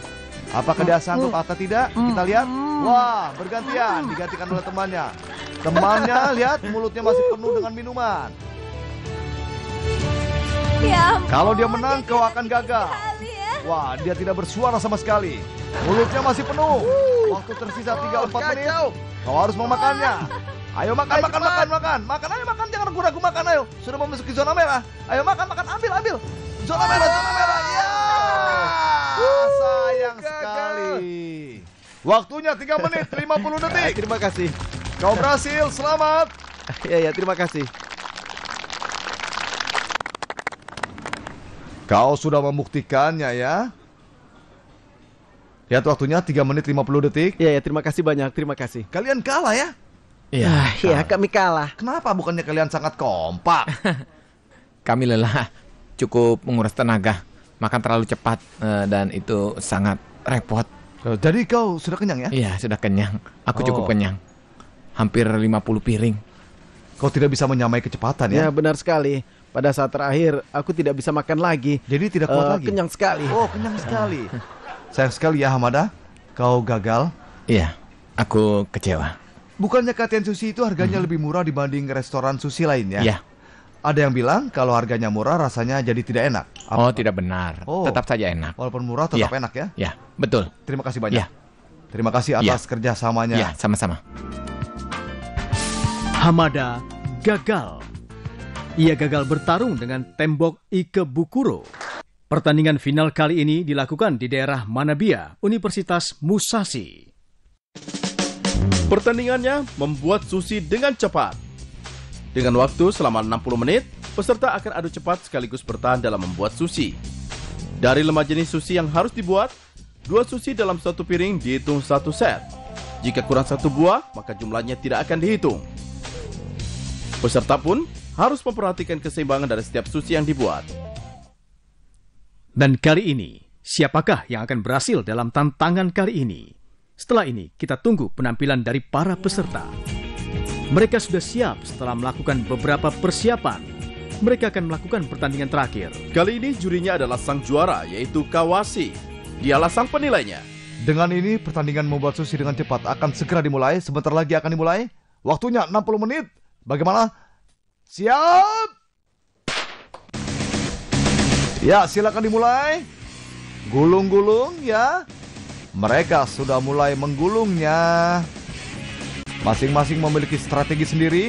Speaker 1: Apakah dia sanggup atau tidak? Kita lihat. Wah, bergantian. Digantikan oleh temannya. Temannya, lihat, mulutnya masih penuh dengan minuman.
Speaker 6: Ya ampun.
Speaker 1: Kalau dia menang, kau akan gagal.
Speaker 6: Kali ya.
Speaker 1: Wah, dia tidak bersuara sama sekali. Mulutnya masih penuh. Waktu tersisa 3-4 menit. Kau harus memakannya. Ayo makan. Makan, ayo makan. Jangan ragu-ragu makan, ayo. Sudah memasuki zona merah. Ayo makan. Ambil. Zona merah. Ya, sayang sekali. Waktunya 3 menit 50 detik.
Speaker 5: Terima kasih.
Speaker 1: Kau berhasil, selamat.
Speaker 5: Ya, terima kasih.
Speaker 1: Kau sudah membuktikannya ya. Lihat waktunya 3 menit 50 detik.
Speaker 5: Ya, terima kasih banyak, terima kasih.
Speaker 1: Kalian kalah ya.
Speaker 5: Ya, kami kalah.
Speaker 1: Kenapa bukannya kalian sangat kompak?
Speaker 2: Kami lelah, cukup menguras tenaga, makan terlalu cepat, dan itu sangat repot.
Speaker 1: Jadi kau sudah kenyang ya?
Speaker 2: Iya, sudah kenyang. Aku cukup kenyang. Hampir 50 piring.
Speaker 1: Kau tidak bisa menyamai kecepatan ya?
Speaker 5: Ya, benar sekali. Pada saat terakhir, aku tidak bisa makan lagi.
Speaker 1: Jadi tidak kuat lagi?
Speaker 5: Kenyang sekali.
Speaker 1: Oh, kenyang sekali. Sayang sekali ya Hamada, kau gagal.
Speaker 2: Iya, aku kecewa.
Speaker 1: Bukannya Katian Sushi itu harganya lebih murah dibanding restoran sushi lainnya?
Speaker 2: Iya.
Speaker 1: Ada yang bilang kalau harganya murah rasanya jadi tidak enak.
Speaker 2: Oh, tidak benar.
Speaker 1: Oh.
Speaker 2: Tetap saja enak.
Speaker 1: Walaupun murah tetap enak ya?
Speaker 2: Ya, betul.
Speaker 1: Terima kasih banyak.
Speaker 2: Ya.
Speaker 1: Terima kasih atas kerjasamanya.
Speaker 2: Ya, sama-sama.
Speaker 4: Hamada gagal. Ia gagal bertarung dengan tembok Ikebukuro. Pertandingan final kali ini dilakukan di daerah Manabiya, Universitas Musashi.
Speaker 3: Pertandingannya membuat sushi dengan cepat. Dengan waktu selama 60 menit, peserta akan adu cepat sekaligus bertahan dalam membuat sushi. Dari 5 jenis sushi yang harus dibuat, 2 sushi dalam satu piring dihitung 1 set. Jika kurang 1 buah, maka jumlahnya tidak akan dihitung. Peserta pun harus memperhatikan keseimbangan dari setiap sushi yang dibuat.
Speaker 4: Dan kali ini, siapakah yang akan berhasil dalam tantangan kali ini? Setelah ini, kita tunggu penampilan dari para peserta. Mereka sudah siap setelah melakukan beberapa persiapan. Mereka akan melakukan pertandingan terakhir.
Speaker 3: Kali ini jurinya adalah sang juara, yaitu Kawashi. Dialah sang penilainya.
Speaker 1: Dengan ini, pertandingan membuat sushi dengan cepat akan segera dimulai. Sebentar lagi akan dimulai. Waktunya 60 menit. Bagaimana? Siap? Ya, silakan dimulai. Gulung-gulung ya. Mereka sudah mulai menggulungnya. Masing-masing memiliki strategi sendiri.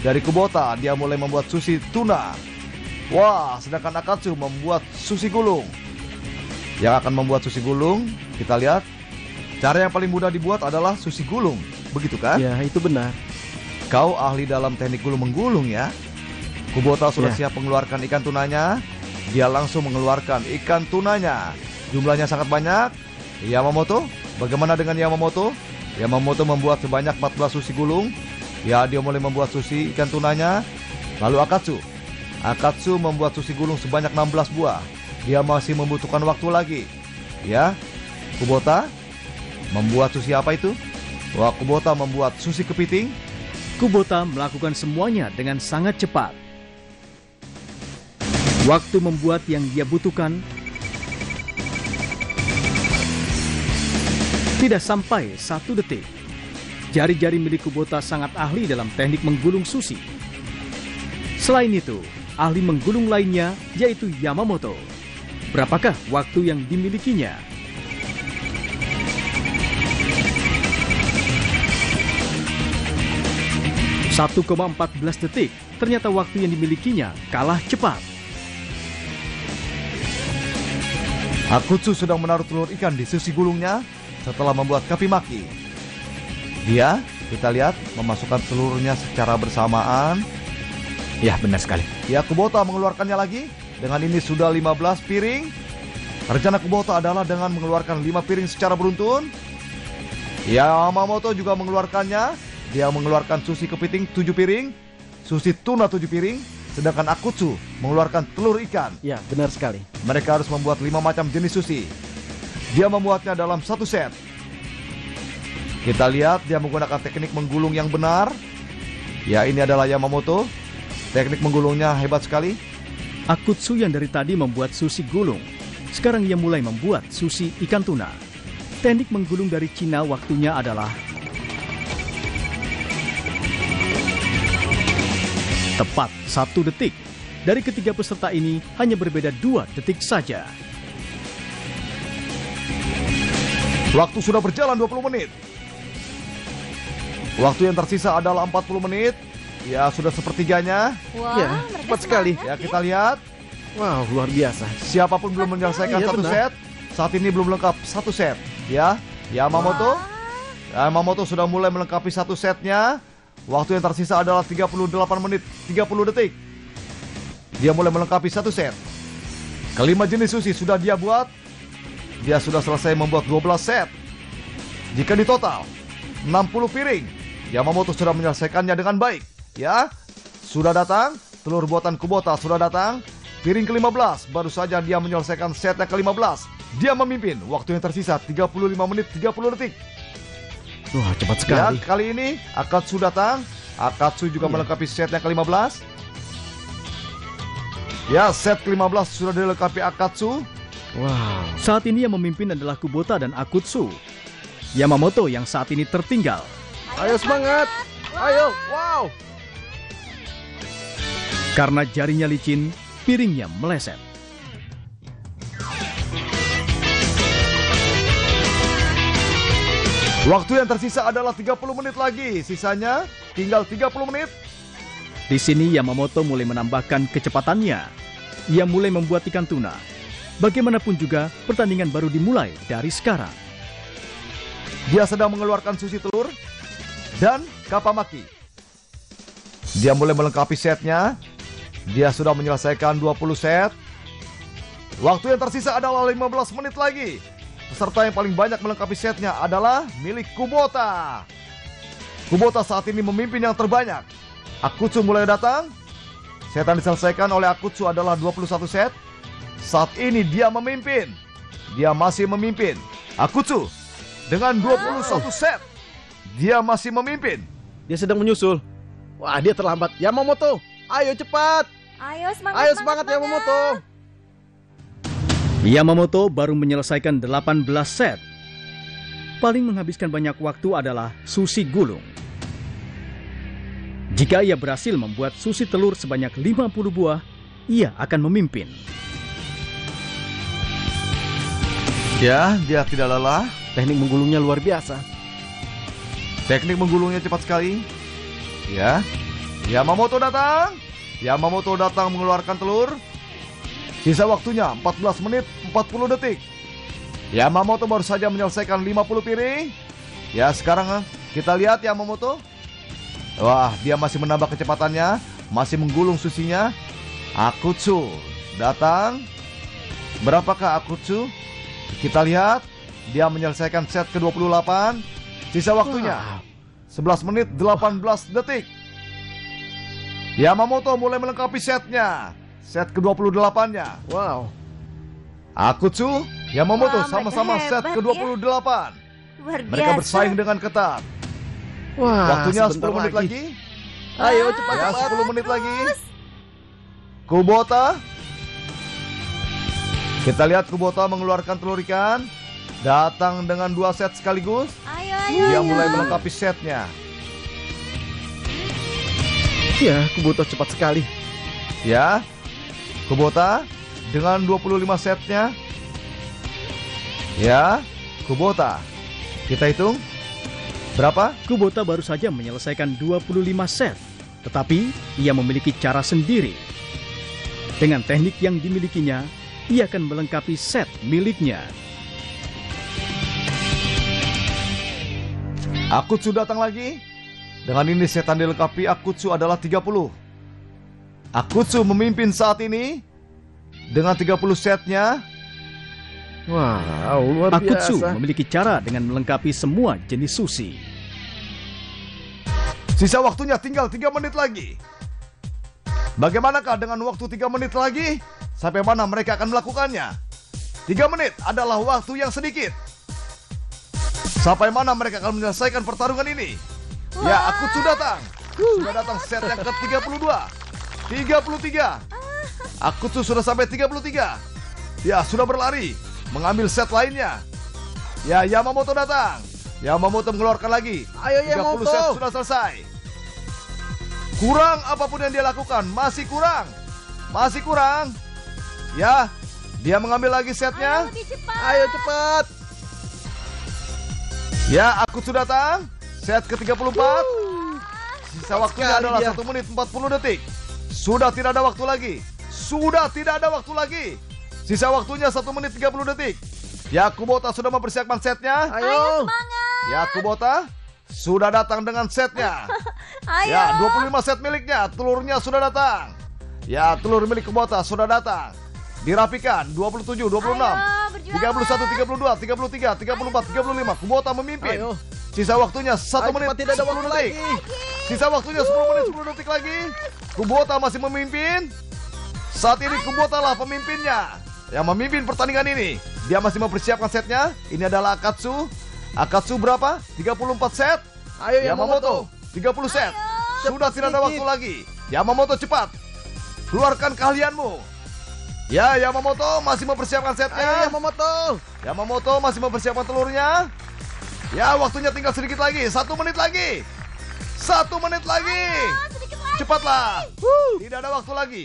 Speaker 1: Dari Kubota, dia mulai membuat sushi tuna. Wah, sedangkan Akatsu membuat sushi gulung. Yang akan membuat sushi gulung, kita lihat. Cara yang paling mudah dibuat adalah sushi gulung. Begitu kan?
Speaker 5: Ya, itu benar.
Speaker 1: Kau ahli dalam teknik gulung menggulung ya. Kubota sudah siap mengeluarkan ikan tunanya. Dia langsung mengeluarkan ikan tunanya. Jumlahnya sangat banyak. Yamamoto, bagaimana dengan Yamamoto? Yamamoto membuat sebanyak 14 sushi gulung. Ya, dia mulai membuat sushi ikan tunanya. Lalu Akatsu. Akatsu membuat sushi gulung sebanyak 16 buah. Dia masih membutuhkan waktu lagi. Ya, Kubota membuat sushi apa itu? Wah, Kubota membuat sushi kepiting.
Speaker 4: Kubota melakukan semuanya dengan sangat cepat. Waktu membuat yang dia butuhkan tidak sampai 1 detik. Jari-jari milik Kubota sangat ahli dalam teknik menggulung sushi. Selain itu, ahli menggulung lainnya yaitu Yamamoto. Berapakah waktu yang dimilikinya? 1,14 detik. Ternyata waktu yang dimilikinya kalah cepat.
Speaker 1: Akutsu sedang menaruh telur ikan di sushi gulungnya setelah membuat kapimaki. Dia, kita lihat, memasukkan seluruhnya secara bersamaan.
Speaker 2: Ya, benar sekali.
Speaker 1: Ya, Kubota mengeluarkannya lagi. Dengan ini sudah 15 piring. Rencana Kubota adalah dengan mengeluarkan 5 piring secara beruntun. Yamamoto juga mengeluarkannya. Dia mengeluarkan sushi kepiting 7 piring, sushi tuna 7 piring, sedangkan Akutsu mengeluarkan telur ikan.
Speaker 5: Ya, benar sekali.
Speaker 1: Mereka harus membuat 5 macam jenis sushi. Dia membuatnya dalam 1 set. Kita lihat dia menggunakan teknik menggulung yang benar. Ya, ini adalah Yamamoto. Teknik menggulungnya hebat sekali.
Speaker 4: Akutsu yang dari tadi membuat sushi gulung, sekarang ia mulai membuat sushi ikan tuna. Teknik menggulung dari Cina waktunya adalah tepat 1 detik. Dari ketiga peserta ini hanya berbeda 2 detik saja.
Speaker 1: Waktu sudah berjalan 20 menit. Waktu yang tersisa adalah 40 menit. Ya, sudah sepertiganya.
Speaker 6: Wah,
Speaker 5: Ya,
Speaker 6: mereka
Speaker 5: cepat sekali.
Speaker 6: semangat
Speaker 1: Ya, kita lihat.
Speaker 5: Wow, luar biasa.
Speaker 1: Siapapun belum menyelesaikan
Speaker 5: Iya,
Speaker 1: 1
Speaker 5: benar.
Speaker 1: set, saat ini belum lengkap 1 set. Ya, Yamamoto sudah mulai melengkapi satu setnya. Waktu yang tersisa adalah 38 menit 30 detik. Dia mulai melengkapi satu set. Kelima jenis sushi sudah dia buat. Dia sudah selesai membuat 12 set. Jika di total 60 piring, Yamamoto sudah menyelesaikannya dengan baik. Ya, sudah datang. Telur buatan Kubota sudah datang. Piring ke-15, baru saja dia menyelesaikan set yang ke-15. Dia memimpin. Waktu yang tersisa 35 menit 30 detik.
Speaker 4: Wah, cepat
Speaker 1: Ya,
Speaker 4: sekali.
Speaker 1: kali ini Akatsu datang. Akatsu juga melengkapi set yang ke-15. Ya, set ke-15 sudah dilengkapi Akatsu.
Speaker 4: Wow. Saat ini yang memimpin adalah Kubota dan Akutsu. Yamamoto yang saat ini tertinggal.
Speaker 5: Ayo semangat. Ayo, wow.
Speaker 4: Karena jarinya licin, piringnya meleset.
Speaker 1: Waktu yang tersisa adalah 30 menit lagi. Sisanya tinggal 30 menit.
Speaker 4: Di sini Yamamoto mulai menambahkan kecepatannya. Ia mulai membuat ikan tuna. Bagaimanapun juga, pertandingan baru dimulai dari sekarang.
Speaker 1: Dia sedang mengeluarkan sushi telur dan kapamaki. Dia mulai melengkapi setnya. Dia sudah menyelesaikan 20 set. Waktu yang tersisa adalah 15 menit lagi. Peserta yang paling banyak melengkapi setnya adalah milik Kubota. Kubota saat ini memimpin yang terbanyak. Akutsu mulai datang. Set yang diselesaikan oleh Akutsu adalah 21 set. Saat ini dia memimpin. Dia masih memimpin. Akutsu dengan 21 set. Dia masih memimpin.
Speaker 5: Dia sedang menyusul. Wah, dia terlambat. Yamamoto, ayo cepat.
Speaker 6: Ayo semangat,
Speaker 5: Ayo semangat Yamamoto.
Speaker 4: Yamamoto baru menyelesaikan 18 set. Paling menghabiskan banyak waktu adalah sushi gulung. Jika ia berhasil membuat sushi telur sebanyak 50 buah, ia akan memimpin.
Speaker 1: Ya, dia tidak lelah.
Speaker 5: Teknik menggulungnya luar biasa.
Speaker 1: Teknik menggulungnya cepat sekali. Ya, Yamamoto datang. Yamamoto datang mengeluarkan telur. Sisa waktunya 14 menit 40 detik. Yamamoto baru saja menyelesaikan 50 piring. Ya, sekarang kita lihat Yamamoto. Wah, dia masih menambah kecepatannya. Masih menggulung susinya. Akutsu datang. Berapakah Akutsu? Kita lihat. Dia menyelesaikan set ke-28. Sisa waktunya 11 menit 18 detik. Yamamoto mulai melengkapi setnya. Set ke-28-nya.
Speaker 5: Wow.
Speaker 1: Akutsu, Yamamoto
Speaker 6: Wah,
Speaker 1: sama-sama
Speaker 6: mereka
Speaker 1: set
Speaker 6: hebat
Speaker 1: ke-28.
Speaker 6: Luar
Speaker 1: Mereka
Speaker 6: biasa.
Speaker 1: bersaing dengan ketat.
Speaker 5: Wah,
Speaker 1: Waktunya 10
Speaker 5: sebentar
Speaker 1: menit lagi.
Speaker 5: Ayo cepat.
Speaker 1: Ya, 10 menit lagi. Kubota. Kita lihat Kubota mengeluarkan telur ikan. Datang dengan 2 set sekaligus.
Speaker 6: Ayo.
Speaker 1: Dia mulai melengkapi setnya.
Speaker 5: Ya, Kubota cepat sekali.
Speaker 1: Ya, Kubota dengan 25 setnya. Ya, Kubota. Kita hitung. Berapa?
Speaker 4: Kubota baru saja menyelesaikan 25 set. Tetapi ia memiliki cara sendiri. Dengan teknik yang dimilikinya, ia akan melengkapi set miliknya.
Speaker 1: Akutsu datang lagi. Dengan ini setan dilengkapi Akutsu adalah 30. Akutsu memimpin saat ini dengan 30 setnya.
Speaker 5: Wow, luar
Speaker 4: Akutsu
Speaker 5: biasa.
Speaker 4: memiliki cara dengan melengkapi semua jenis sushi.
Speaker 1: Sisa waktunya tinggal 3 menit lagi. Bagaimanakah dengan waktu 3 menit lagi? Sampai mana mereka akan melakukannya? 3 menit adalah waktu yang sedikit. Sampai mana mereka akan menyelesaikan pertarungan ini? Ya, Akutsu datang. Sudah datang set yang ke-32. 33. Akutsu sudah sampai 33. Ya, sudah berlari. Mengambil set lainnya. Ya, Yamamoto datang. Yamamoto mengeluarkan lagi.
Speaker 5: Ayo
Speaker 1: 30
Speaker 5: Yamamoto.
Speaker 1: set sudah selesai. Kurang apapun yang dia lakukan. Masih kurang. Masih kurang. Ya, dia mengambil lagi setnya.
Speaker 6: Lebih cepat.
Speaker 5: Ayo cepat.
Speaker 1: Ya, Akutsu datang. Set ke-34. Sisa waktunya
Speaker 5: sekali
Speaker 1: adalah
Speaker 5: dia.
Speaker 1: 1 menit 40 detik. Sudah tidak ada waktu lagi. Sudah tidak ada waktu lagi. Sisa waktunya 1 menit 30 detik. Ya, Kubota sudah mempersiapkan setnya.
Speaker 5: Ayo.
Speaker 1: Ya, Kubota sudah datang dengan setnya.
Speaker 6: Ayo.
Speaker 1: Ya, 25 set miliknya. Telurnya sudah datang. Ya, telur milik Kubota sudah datang. Dirapikan. 27, 26,
Speaker 6: Ayo, berjuang.
Speaker 1: 31, 32, 33, 34, 35. Kubota memimpin.
Speaker 5: Ayo.
Speaker 1: Sisa waktunya 1
Speaker 5: Ayo,
Speaker 1: menit
Speaker 5: cepat, tidak ada
Speaker 1: 10
Speaker 5: waktu
Speaker 1: detik.
Speaker 5: lagi.
Speaker 1: Sisa waktunya 10 menit 10 detik lagi. Kubota masih memimpin. Saat ini Kubota lah pemimpinnya yang memimpin pertandingan ini. Dia masih mempersiapkan setnya. Ini adalah Akatsu. Akatsu berapa? 34 set.
Speaker 5: Ayo
Speaker 1: Yamamoto 30 set. Sudah tidak ada
Speaker 5: sedikit.
Speaker 1: waktu lagi. Yamamoto cepat. Keluarkan keahlianmu. Ya, Yamamoto masih mempersiapkan
Speaker 5: Ayo
Speaker 1: setnya.
Speaker 5: Yamamoto.
Speaker 1: Yamamoto masih mempersiapkan telurnya. Ya, waktunya tinggal sedikit lagi. 1 menit lagi. 1 menit lagi. Cepatlah. Tidak ada waktu lagi.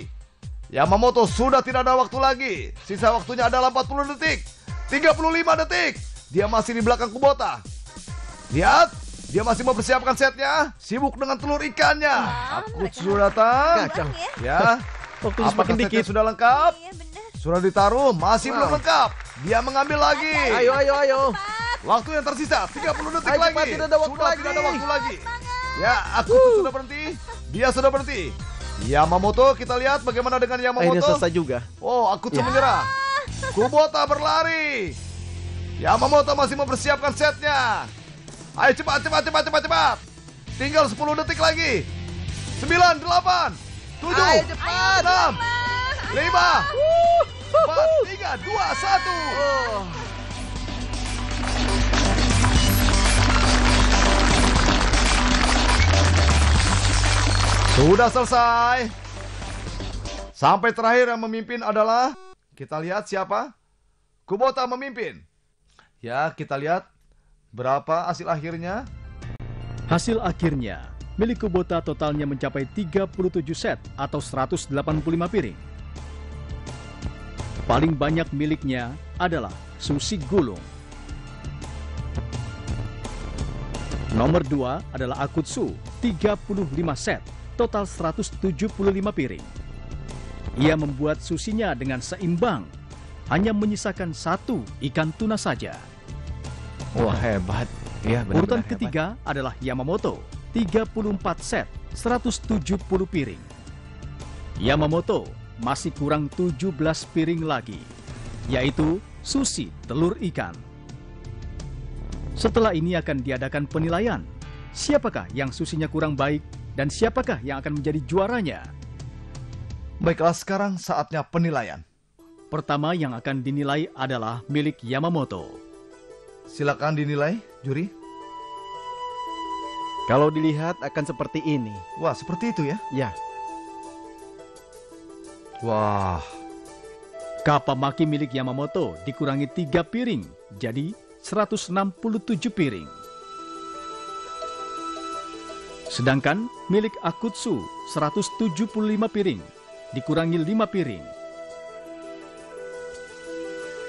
Speaker 1: Yamamoto sudah tidak ada waktu lagi. Sisa waktunya adalah 40 detik. 35 detik. Dia masih di belakang Kubota. Lihat, dia masih mempersiapkan setnya. Sibuk dengan telur ikannya. Akutsu sudah datang.
Speaker 5: Kacau.
Speaker 1: Ya.
Speaker 5: Waktunya
Speaker 1: Apakah
Speaker 5: semakin
Speaker 1: setnya
Speaker 5: dikit.
Speaker 1: sudah lengkap?
Speaker 6: Iya benar.
Speaker 1: Sudah ditaruh, masih belum lengkap. Dia mengambil lagi.
Speaker 5: Ayo.
Speaker 1: Waktu yang tersisa 30 detik
Speaker 5: Ayo,
Speaker 1: lagi.
Speaker 5: cepat, tidak ada waktu
Speaker 1: Sudah
Speaker 5: lagi.
Speaker 1: tidak ada waktu lagi. Ya, Akutsu sudah berhenti. Dia sudah berhenti. Yamamoto, kita lihat bagaimana dengan
Speaker 5: Akhirnya
Speaker 1: Yamamoto.
Speaker 5: selesai juga.
Speaker 1: Oh, Akutsu
Speaker 5: Ya.
Speaker 1: menyerah. Kubota berlari. Yamamoto masih mempersiapkan setnya. Ayo cepat. Tinggal 10 detik lagi. 9, 8, 7,
Speaker 5: Ayo, cepat.
Speaker 1: 6, 5, 4, 3, 2, 1. Sudah selesai. Sampai terakhir yang memimpin adalah, kita lihat siapa? Kubota memimpin. Ya, kita lihat berapa hasil akhirnya.
Speaker 4: Hasil akhirnya, milik Kubota totalnya mencapai 37 set atau 185 piring. Paling banyak miliknya adalah Susi Gulung. Nomor 2 adalah Akutsu, 35 set, total 175 piring. Ia membuat susinya dengan seimbang, hanya menyisakan 1 ikan tuna saja.
Speaker 2: Wah, hebat. Ya, benar-benar
Speaker 4: Urutan
Speaker 2: hebat.
Speaker 4: ketiga adalah Yamamoto, 34 set, 170 piring. Yamamoto masih kurang 17 piring lagi, yaitu sushi telur ikan. Setelah ini akan diadakan penilaian. Siapakah yang susinya kurang baik dan siapakah yang akan menjadi juaranya?
Speaker 1: Baiklah, sekarang saatnya penilaian.
Speaker 4: Pertama yang akan dinilai adalah milik Yamamoto.
Speaker 1: Silakan dinilai, juri.
Speaker 5: Kalau dilihat akan seperti ini.
Speaker 1: Wah, seperti itu ya.
Speaker 5: Ya.
Speaker 1: Wah,
Speaker 4: Kapamaki milik Yamamoto dikurangi 3 piring, jadi 167 piring. Sedangkan milik Akutsu 175 piring, dikurangi 5 piring.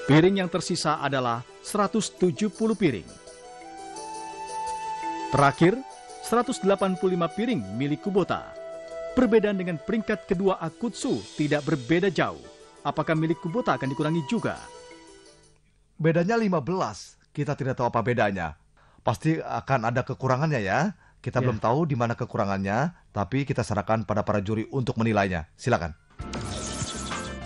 Speaker 4: Piring yang tersisa adalah 170 piring. Terakhir, 185 piring milik Kubota. Perbedaan dengan peringkat kedua Akutsu tidak berbeda jauh. Apakah milik Kubota akan dikurangi juga?
Speaker 1: bedanya 15. Kita tidak tahu apa bedanya. Pasti akan ada kekurangannya ya. Kita belum tahu di mana kekurangannya, tapi kita serahkan pada para juri untuk menilainya. Silakan.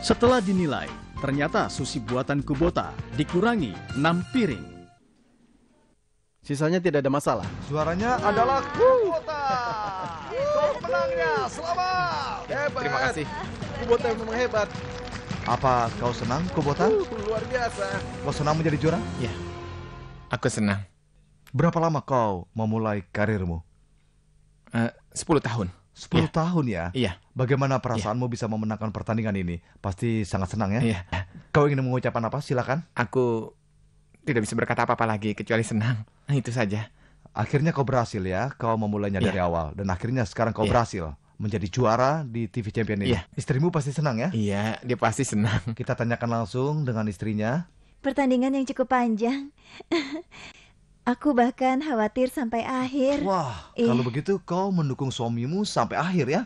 Speaker 4: Setelah dinilai, ternyata sushi buatan Kubota dikurangi 6 piring.
Speaker 5: Sisanya tidak ada masalah.
Speaker 1: Juaranya adalah Kubota. Kau pemenangnya. Selamat.
Speaker 5: Hebat.
Speaker 2: Terima kasih.
Speaker 5: Kubota memang hebat.
Speaker 1: Apa kau senang, Kubota?
Speaker 5: Luar biasa.
Speaker 1: Kau senang menjadi juara?
Speaker 2: Ya, aku senang.
Speaker 1: Berapa lama kau memulai karirmu?
Speaker 2: 10 tahun.
Speaker 1: 10 tahun ya?
Speaker 2: Iya.
Speaker 1: Bagaimana perasaanmu bisa memenangkan pertandingan ini? Pasti sangat senang ya?
Speaker 2: Iya.
Speaker 1: Kau ingin mengucapkan apa? Silakan.
Speaker 2: Aku tidak bisa berkata apa-apa lagi kecuali senang. Itu saja.
Speaker 1: Akhirnya kau berhasil ya? Kau memulainya dari awal. Dan akhirnya sekarang kau berhasil menjadi juara di TV Champion ini.
Speaker 2: Iya.
Speaker 1: Istrimu pasti senang ya?
Speaker 2: Iya, dia pasti senang.
Speaker 1: Kita tanyakan langsung dengan istrinya.
Speaker 6: Pertandingan yang cukup panjang. Aku bahkan khawatir sampai akhir.
Speaker 1: Wah,
Speaker 6: Iya.
Speaker 1: kalau begitu kau mendukung suamimu sampai akhir ya?